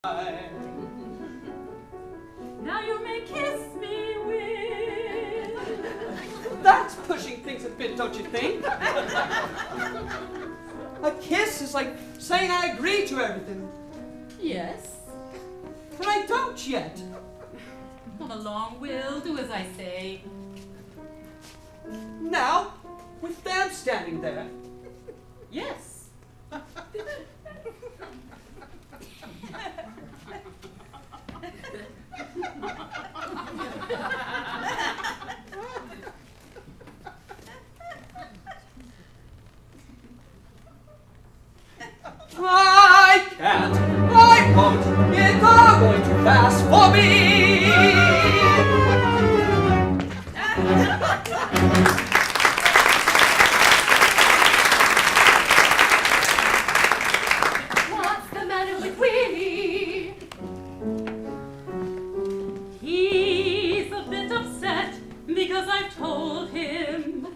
Now you may kiss me with. That's pushing things a bit, don't you think? A kiss is like saying I agree to everything. Yes. But I don't yet. Come along, Will. Do as I say. Now, with them standing there. Yes. I can't, I won't, it's all going too fast for me. What's the matter with Willie? He's a bit upset because I've told him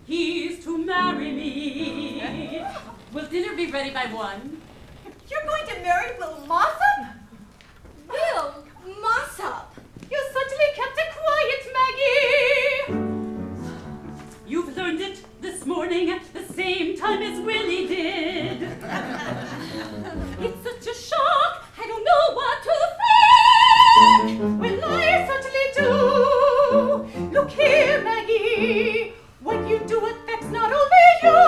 he's to marry me. Will dinner be ready by 1? You're going to marry Will Mossop? Will Mossop? You certainly kept it quiet, Maggie. You've learned it this morning at the same time as Willie did. It's such a shock, I don't know what to think. Well, I certainly do. Look here, Maggie. What you do affects not only you.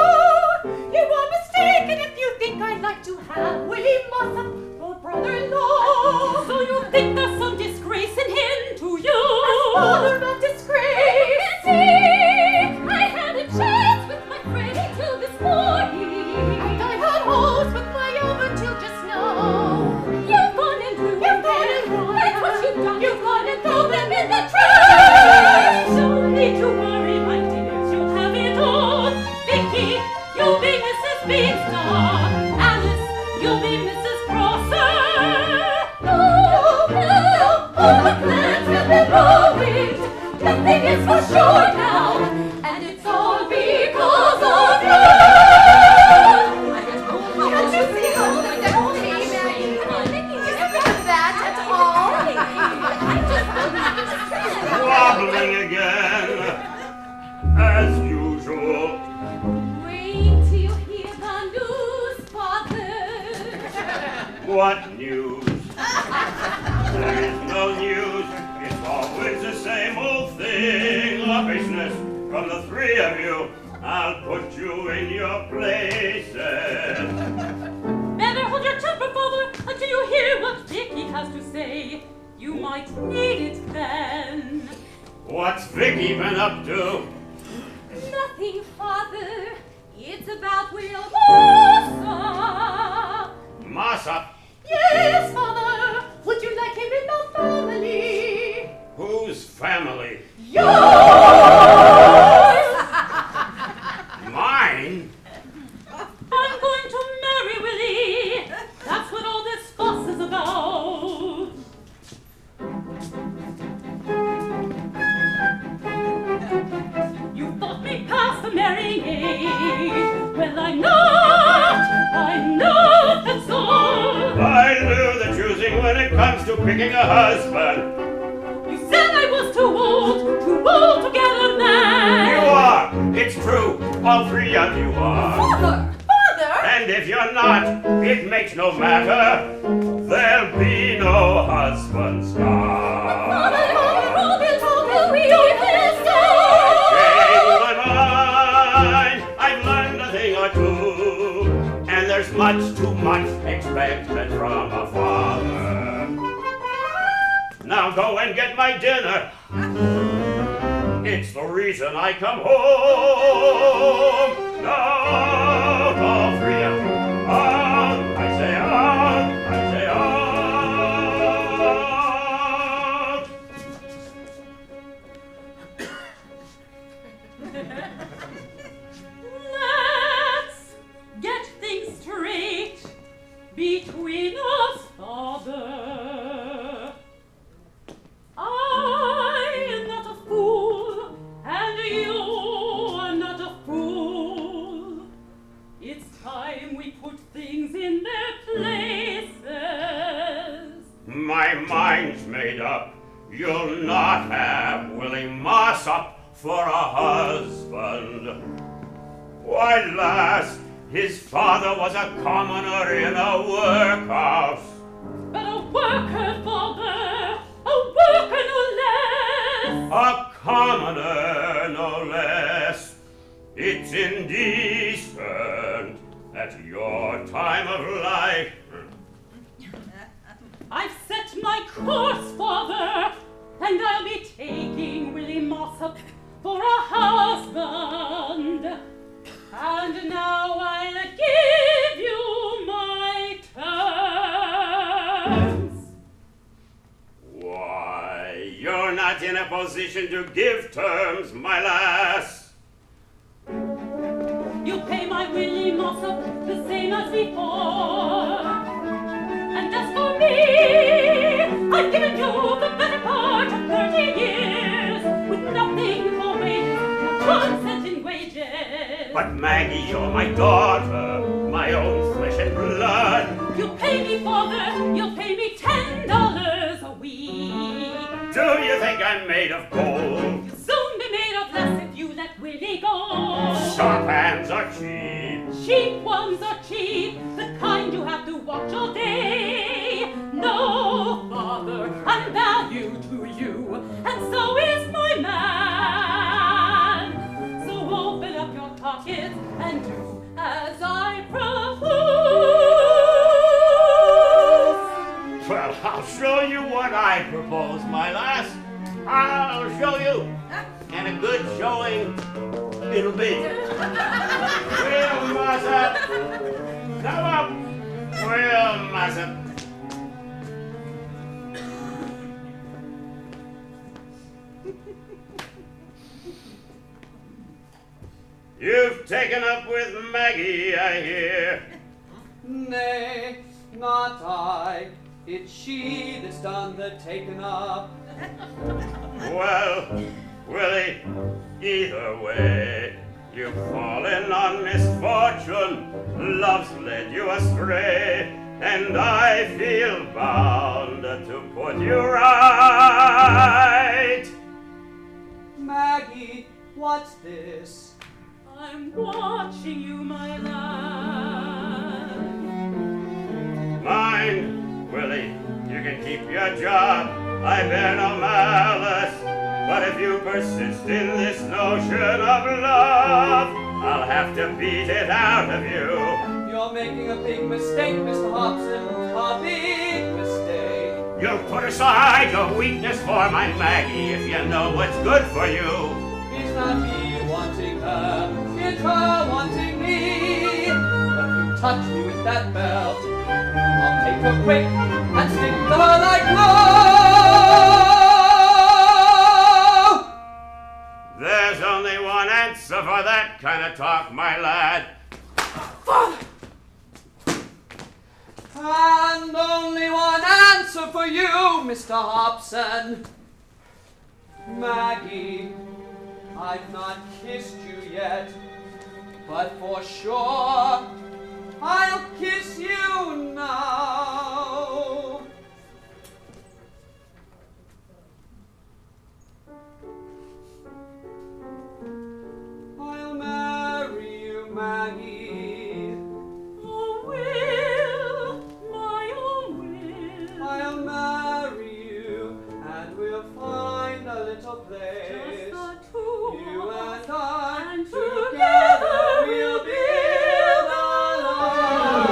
You are mistaken if you think I'd like to have Willie Mossop for brother-in-law. So you think there's some disgrace in him to you? As father of disgrace. I had a chance with my Freddie till this morning. And I had hopes with my own until just now. You've gone and ruined them. That's what you've done. You've gone and thrown them in the trash. Don't need to worry, my dears. You'll have it all. Vicky, you'll be Mrs. Beanstar. Alice, you'll be Mrs. Prosser. No, all the plans have been ruined. Nothing is for sure now, and it's all because of you. Can't you see how good that came, Maggie? You never did that at all. Wobbling again, as usual. Wait till you hear the news, Father. What news? There is no news. It's always the same old thing. Uppishness from the 3 of you. I'll put you in your places. Better hold your temper, Father, until you hear what Vicky has to say. You might need it then. What's Vicky been up to? Nothing, Father. It's about Will Mossop. Mossop? Yes, Father. Would you like him in the family? Whose family? Yours! Mine? I'm going to marry Willie. That's what all this fuss is about. You thought me past the marrying age. Well, I'm not. I'm not, that's all. I do the choosing when it comes to picking a husband. You said I was too old to get a man. You are. It's true. All 3 of you are. Father! Father! And if you're not, it makes no matter. There'll be no husband's now. Changed my mind. I've learned a thing or two. And there's much too much expected from a father. Now go and get my dinner. It's the reason I come home. Out, all 3 of you. Out, I say out, I say out. Let's get things straight between us, Father. I'm not a fool, and you are not a fool. It's My mind's made up. You'll not have Willie Mossop for a husband. Why, lass, his father was a commoner in a workhouse. But a worker, father, a worker no less. A commoner no less. It's indecent at your time of life. I've set my course, father, and I'll be taking Willie Mossop for a husband. And now I'll give you my terms. Why, you're not in a position to give terms, my lass. You pay my Willie Mossop the same as before. And as for me, I've given you the better part of 30 years, with nothing for wages, not 1 cent in wages. But Maggie, you're my daughter, my own flesh and blood. You pay me, father, you'll pay me $10 a week. Do you think I'm made of gold? You'll soon be made of less if you let Willie go. Sharp hands are cheap. Cheap ones are cheap, the kind you have to watch all day. No, father, I'm value to you, and so is my man. So open up your pockets and do as I propose. Well, I'll show you what I propose, my lass. I'll show you. And a good showing it'll be. Will Mossop, come up. Will Mossop. You've taken up with Maggie, I hear. Nay, not I. It's she that's done the taking up. Well, Willie, either way, you've fallen on misfortune. Love's led you astray, and I feel bound to put you right. Maggie, what's this? I'm watching you, my lad. Mind, Willie, you can keep your job. I bear no malice. But if you persist in this notion of love, I'll have to beat it out of you. You're making a big mistake, Mr. Hobson. A big mistake. You'll put aside your weakness for my Maggie if you know what's good for you. It's not me wanting her, it's her wanting me. But if you touch me with that belt, I'll take her quick and stick to her like glue. There's only one answer for that kind of talk, my lad. Father! And only one answer for you, Mr. Hobson. Maggie, I've not kissed you yet, but for sure, I'll kiss you now. I'll marry you, Maggie. Oh, Will, my own Will. I'll marry you, and we'll find a little place. Just the two You of us, and I, and together we'll build a life.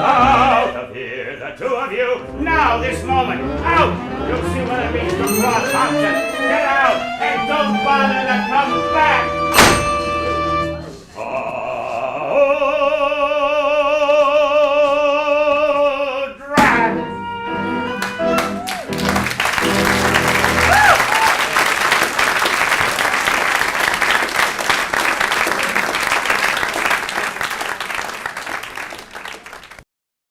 Out of here, the two of you, now, this moment, out! You'll see what it means to cross Hobson. Get out, and don't bother to come back!